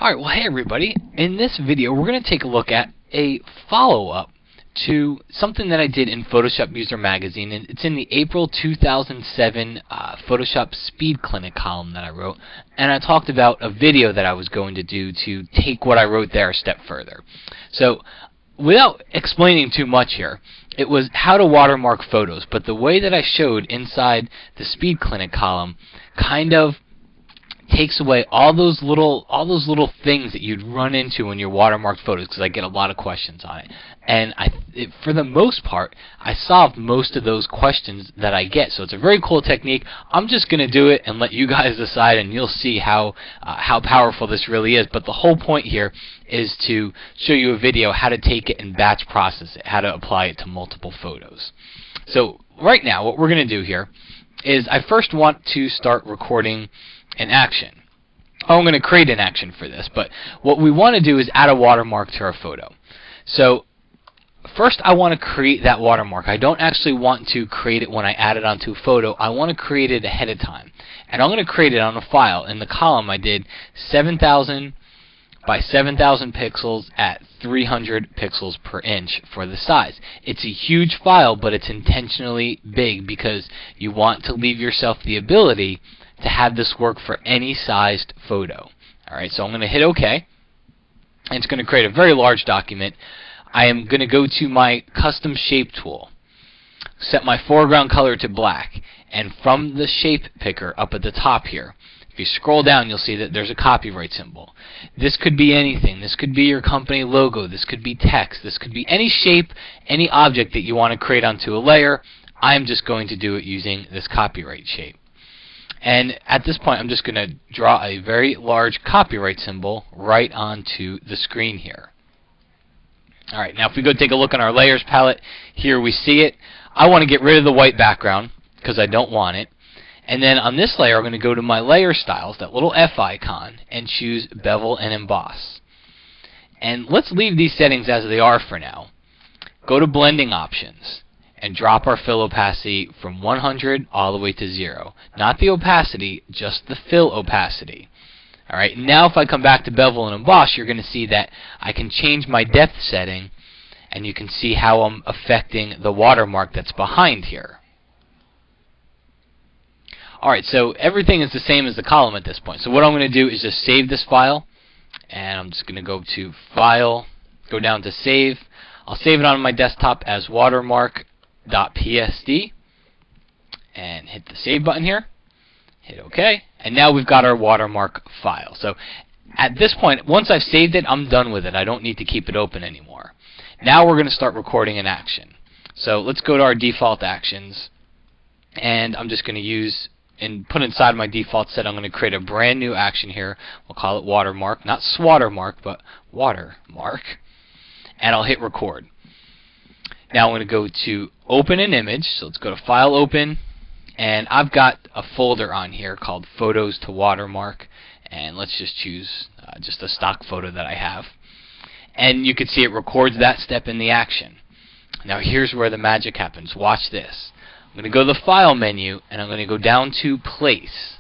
Alright, well hey everybody, in this video we're going to take a look at a follow-up to something that I did in Photoshop User Magazine, and it's in the April 2007 Photoshop Speed Clinic column that I wrote, and I talked about a video that I was going to do to take what I wrote there a step further. So, without explaining too much here, it was how to watermark photos, but the way that I showed inside the Speed Clinic column kind of takes away all those little things that you'd run into when you watermarked photos, because I get a lot of questions on it. And for the most part, I solved most of those questions that I get. So it's a very cool technique. I'm just going to do it and let you guys decide, and you'll see how powerful this really is. But the whole point here is to show you a video how to take it and batch process it, how to apply it to multiple photos. So right now, what we're going to do here is I first want to start recording an action. I'm going to create an action for this, but what we want to do is add a watermark to our photo. So first I want to create that watermark. I don't actually want to create it when I add it onto a photo. I want to create it ahead of time. And I'm going to create it on a file. In the column I did 7,000 by 7,000 pixels at 300 pixels per inch for the size. It's a huge file, but it's intentionally big because you want to leave yourself the ability to have this work for any sized photo. Alright, so I'm going to hit OK, and it's going to create a very large document. I am going to go to my custom shape tool, set my foreground color to black, and from the shape picker up at the top here, if you scroll down, you'll see that there's a copyright symbol. This could be anything. This could be your company logo. This could be text. This could be any shape, any object that you want to create onto a layer. I'm just going to do it using this copyright shape. And at this point, I'm just going to draw a very large copyright symbol right onto the screen here. Alright, now if we go take a look on our layers palette, here we see it. I want to get rid of the white background because I don't want it. And then on this layer, I'm going to go to my layer styles, that little F icon, and choose bevel and emboss. And let's leave these settings as they are for now. Go to blending options and drop our fill opacity from 100 all the way to 0. Not the opacity, just the fill opacity. Alright, now if I come back to bevel and emboss, you're going to see that I can change my depth setting, and you can see how I'm affecting the watermark that's behind here. Alright, so everything is the same as the column at this point. So what I'm going to do is just save this file, and I'm just going to go to File, go down to Save. I'll save it on my desktop as watermark.psd, and hit the Save button here. Hit OK, and now we've got our watermark file. So at this point, once I've saved it, I'm done with it. I don't need to keep it open anymore. Now we're going to start recording an action. So let's go to our default actions, and I'm just going to use and put inside my default set. I'm going to create a brand new action here. We'll call it watermark, not swatermark, but watermark, and I'll hit record. Now I'm going to go to open an image. So let's go to File, Open, and I've got a folder on here called Photos to Watermark, and let's just choose just a stock photo that I have. And you can see it records that step in the action. Now here's where the magic happens. Watch this. I'm going to go to the File menu, and I'm going to go down to Place.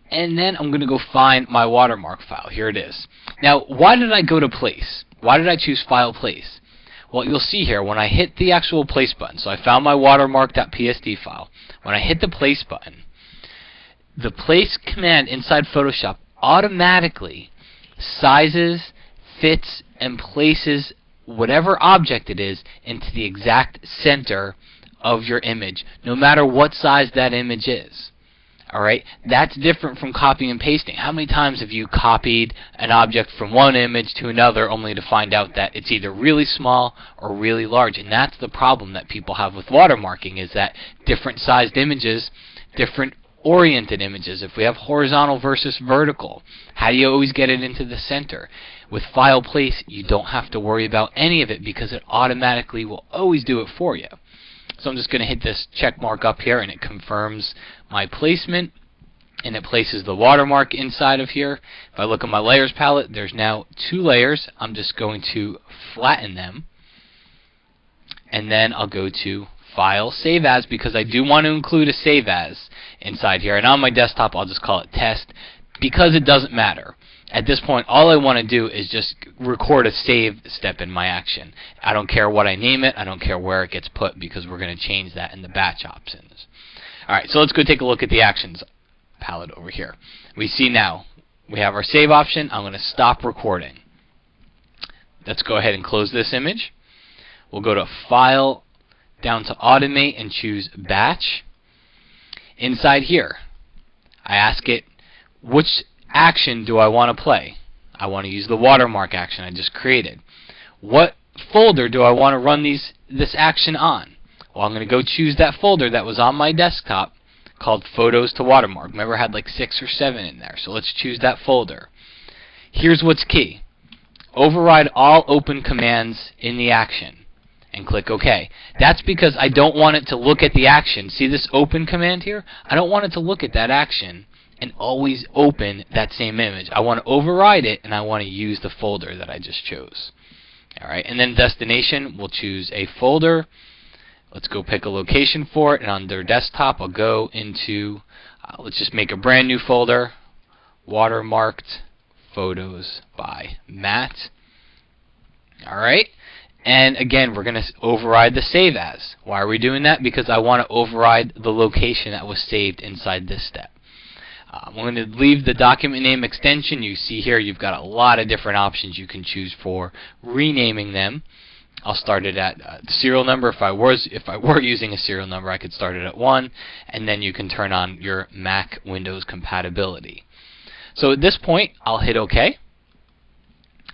And then I'm going to go find my watermark file. Here it is. Now, why did I go to Place? Why did I choose File, Place? Well, you'll see here, when I hit the actual Place button, so I found my watermark.psd file. When I hit the Place button, the Place command inside Photoshop automatically sizes, fits, and places whatever object it is into the exact center of your image, no matter what size that image is. Alright, that's different from copying and pasting. How many times have you copied an object from one image to another only to find out that it's either really small or really large? And that's the problem that people have with watermarking, is that different sized images, different oriented images. If we have horizontal versus vertical, how do you always get it into the center? With File, Place, you don't have to worry about any of it because it automatically will always do it for you. So I'm just going to hit this check mark up here, and it confirms my placement, and it places the watermark inside of here. If I look at my layers palette, there's now 2 layers. I'm just going to flatten them, and then I'll go to File, Save As, because I do want to include a Save As inside here. And on my desktop, I'll just call it test because it doesn't matter. At this point, all I want to do is just record a save step in my action. I don't care what I name it. I don't care where it gets put because we're going to change that in the batch options. Alright, so let's go take a look at the actions palette over here. We see now we have our save option. I'm going to stop recording. Let's go ahead and close this image. We'll go to File, down to Automate, and choose Batch. Inside here, I ask it, which action do I want to play? I want to use the watermark action I just created. What folder do I want to run this action on? Well, I'm going to go choose that folder that was on my desktop called Photos to Watermark. Remember, I had like 6 or 7 in there, so let's choose that folder. Here's what's key. Override all open commands in the action and click OK. That's because I don't want it to look at the action. See this open command here? I don't want it to look at that action and always open that same image. I want to override it, and I want to use the folder that I just chose. Alright, and then destination, we'll choose a folder. Let's go pick a location for it, and under desktop, I'll go into, let's just make a brand new folder, Watermarked Photos by Matt. Alright, and again, we're going to override the save as. Why are we doing that? Because I want to override the location that was saved inside this step. I'm going to leave the document name extension. You see here you've got a lot of different options you can choose for renaming them. I'll start it at serial number. If I were using a serial number, I could start it at 1, and then you can turn on your Mac Windows compatibility. So at this point, I'll hit OK,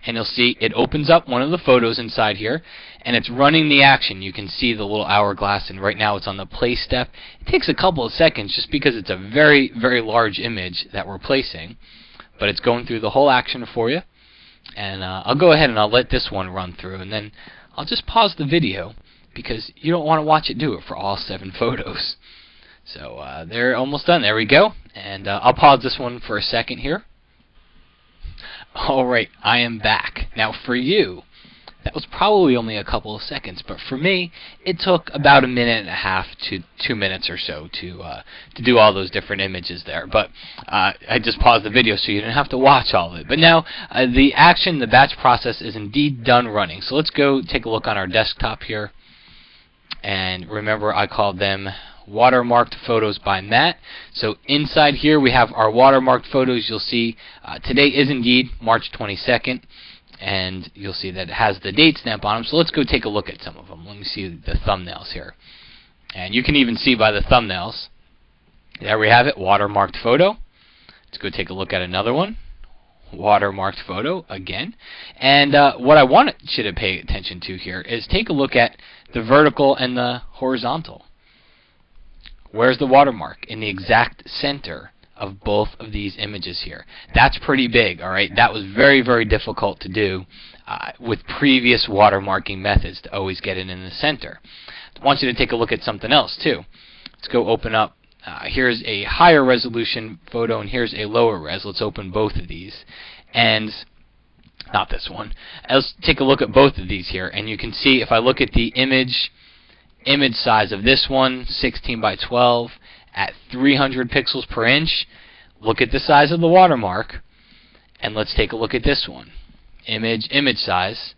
and you'll see it opens up one of the photos inside here, and it's running the action. You can see the little hourglass, and right now it's on the place step. It takes a couple of seconds just because it's a very, very large image that we're placing, but it's going through the whole action for you. And I'll go ahead and I'll let this one run through, and then I'll just pause the video because you don't want to watch it do it for all 7 photos. So they're almost done. There we go. And I'll pause this one for a second here. Alright, I am back. Now for you, that was probably only a couple of seconds, but for me, it took about 1.5 minutes to 2 minutes or so to do all those different images there. But I just paused the video so you didn't have to watch all of it. But now the action, the batch process is indeed done running. So let's go take a look on our desktop here. And remember, I called them Watermarked Photos by Matt. So inside here we have our watermarked photos. You'll see today is indeed March 22nd. And you'll see that it has the date stamp on them. So let's go take a look at some of them. Let me see the thumbnails here. And you can even see by the thumbnails. There we have it, watermarked photo. Let's go take a look at another one. Watermarked photo again. And what I want you to pay attention to here is take a look at the vertical and the horizontal. Where's the watermark? In the exact center of both of these images here. That's pretty big, alright? That was very, very difficult to do with previous watermarking methods to always get it in the center. I want you to take a look at something else too. Let's go open up, here's a higher resolution photo and here's a lower res. Let's open both of these. And not this one. Let's take a look at both of these here, and you can see if I look at the image size of this one, 16 by 12 at 300 pixels per inch. Look at the size of the watermark, and let's take a look at this one. Image size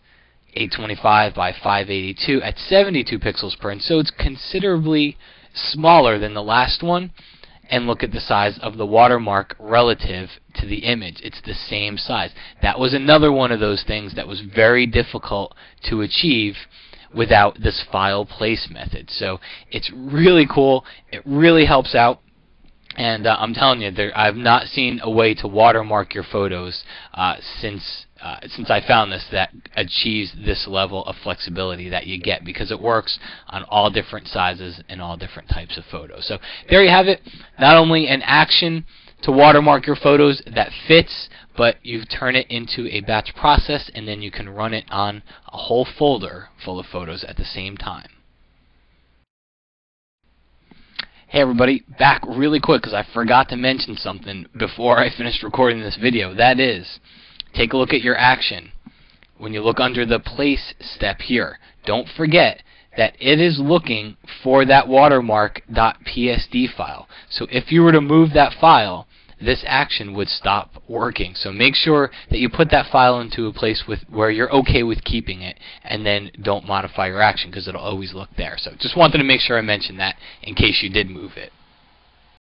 825 by 582 at 72 pixels per inch. So it's considerably smaller than the last one. And look at the size of the watermark relative to the image. It's the same size. That was another one of those things that was very difficult to achieve without this file place method. So it's really cool. It really helps out. And I'm telling you, I've not seen a way to watermark your photos since I found this that achieves this level of flexibility that you get, because it works on all different sizes and all different types of photos. So there you have it. Not only an action to watermark your photos that fits, but you turn it into a batch process, and then you can run it on a whole folder full of photos at the same time. Hey everybody, back really quick because I forgot to mention something before I finished recording this video. That is, take a look at your action. When you look under the place step here, don't forget that it is looking for that watermark.psd file. So if you were to move that file, this action would stop working. So make sure that you put that file into a place where you're okay with keeping it, and then don't modify your action because it'll always look there. So just wanted to make sure I mentioned that in case you did move it.